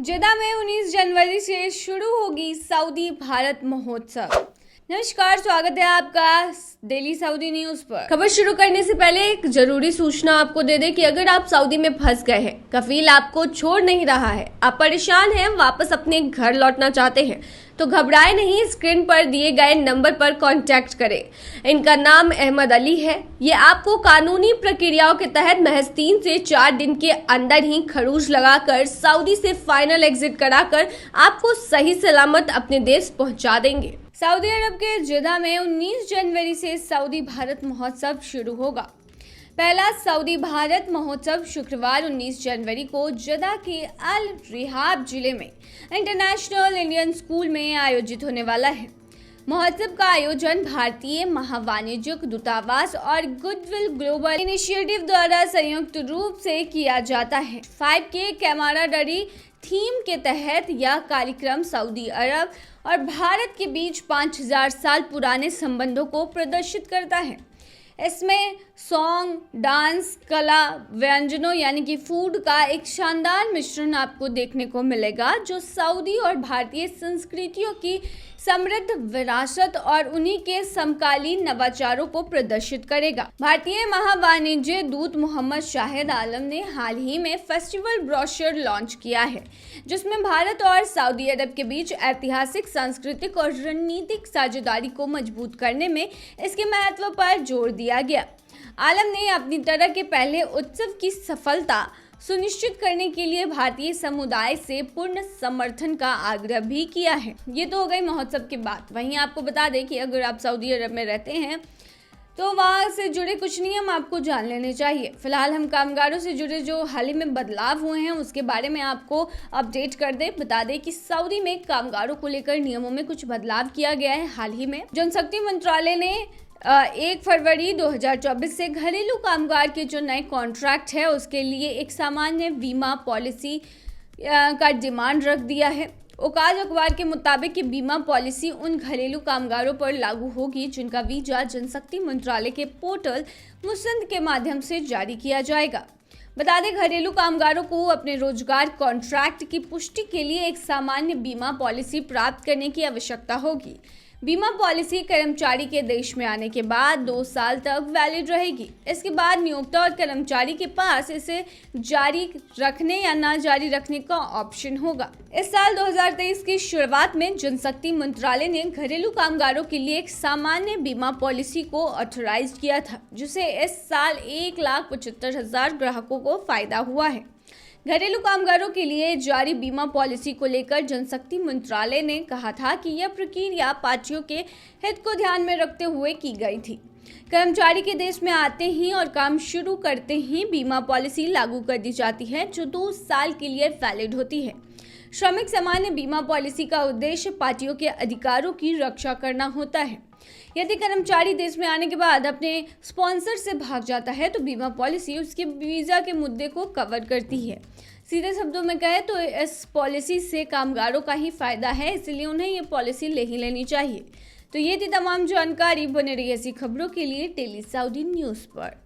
जेदा में 19 जनवरी से शुरू होगी सऊदी भारत महोत्सव। नमस्कार, स्वागत है आपका डेली सऊदी न्यूज पर। खबर शुरू करने से पहले एक जरूरी सूचना आपको दे दें कि अगर आप सऊदी में फंस गए हैं, कफील आपको छोड़ नहीं रहा है, आप परेशान हैं, वापस अपने घर लौटना चाहते हैं, तो घबराए नहीं, स्क्रीन पर दिए गए नंबर पर कांटेक्ट करें। इनका नाम अहमद अली है। ये आपको कानूनी प्रक्रियाओं के तहत महज 3 से 4 दिन के अंदर ही खरूज लगाकर सऊदी से फाइनल एग्जिट कराकर आपको सही सलामत अपने देश पहुंचा देंगे। सऊदी अरब के जेदा में 19 जनवरी से सऊदी भारत महोत्सव शुरू होगा। पहला सऊदी भारत महोत्सव शुक्रवार 19 जनवरी को जेदा के अल रिहाब जिले में इंटरनेशनल इंडियन स्कूल में आयोजित होने वाला है। महोत्सव का आयोजन भारतीय महावाणिज्यिक दूतावास और गुडविल ग्लोबल इनिशिएटिव द्वारा संयुक्त रूप से किया जाता है। 5K कैमराडरी थीम के तहत यह कार्यक्रम सऊदी अरब और भारत के बीच 5000 साल पुराने संबंधों को प्रदर्शित करता है। इसमें सॉन्ग, डांस, कला, व्यंजनों यानी कि फूड का एक शानदार मिश्रण आपको देखने को मिलेगा, जो सऊदी और भारतीय संस्कृतियों की समृद्ध विरासत और उन्हीं के समकालीन नवाचारों को प्रदर्शित करेगा। भारतीय महावाणिज्य दूत मोहम्मद शाहिद आलम ने हाल ही में फेस्टिवल ब्रोशर लॉन्च किया है, जिसमें भारत और सऊदी अरब के बीच ऐतिहासिक, सांस्कृतिक और रणनीतिक साझेदारी को मजबूत करने में इसके महत्व पर जोर दिया गया। आलम ने अपनी तरह के पहले उत्सव की सफलता सुनिश्चित करने के लिए भारतीय समुदाय से पूर्ण समर्थन का आग्रह भी किया है। ये तो हो गई महोत्सव की बात। वहीं आपको बता दें कि अगर आप सऊदी अरब में रहते हैं तो वहाँ से जुड़े कुछ नियम आपको जान लेने चाहिए। फिलहाल हम कामगारों से जुड़े जो हाल ही में बदलाव हुए हैं उसके बारे में आपको अपडेट कर दें। बता दें कि सऊदी में कामगारों को लेकर नियमों में कुछ बदलाव किया गया है। हाल ही में जनशक्ति मंत्रालय ने 1 फरवरी 2024 से घरेलू कामगार के जो नए कॉन्ट्रैक्ट है उसके लिए एक सामान्य बीमा पॉलिसी का डिमांड रख दिया है। ओकाज अखबार के मुताबिक ये बीमा पॉलिसी उन घरेलू कामगारों पर लागू होगी जिनका वीजा जनशक्ति मंत्रालय के पोर्टल मुसंद के माध्यम से जारी किया जाएगा। बता दें, घरेलू कामगारों को अपने रोजगार कॉन्ट्रैक्ट की पुष्टि के लिए एक सामान्य बीमा पॉलिसी प्राप्त करने की आवश्यकता होगी। बीमा पॉलिसी कर्मचारी के देश में आने के बाद 2 साल तक वैलिड रहेगी। इसके बाद नियोक्ता और कर्मचारी के पास इसे जारी रखने या ना जारी रखने का ऑप्शन होगा। इस साल 2023 की शुरुआत में जनशक्ति मंत्रालय ने घरेलू कामगारों के लिए एक सामान्य बीमा पॉलिसी को ऑथराइज किया था, जिसे इस साल 1,75,000 ग्राहकों को फायदा हुआ है। घरेलू कामगारों के लिए जारी बीमा पॉलिसी को लेकर जनशक्ति मंत्रालय ने कहा था कि यह प्रक्रिया पार्टियों के हित को ध्यान में रखते हुए की गई थी। कर्मचारी के देश में आते ही और काम शुरू करते ही बीमा पॉलिसी लागू कर दी जाती है, जो 2 साल के लिए वैलिड होती है। श्रमिक सामान्य बीमा पॉलिसी का उद्देश्य पार्टियों के अधिकारों की रक्षा करना होता है। यदि कर्मचारी देश में आने के बाद अपने स्पॉन्सर से भाग जाता है तो बीमा पॉलिसी उसके वीजा के मुद्दे को कवर करती है। सीधे शब्दों में कहें तो इस पॉलिसी से कामगारों का ही फायदा है, इसलिए उन्हें ये पॉलिसी लेनी चाहिए। तो ये थी तमाम जानकारी। बने रही ऐसी खबरों के लिए डेली सऊदी न्यूज पर।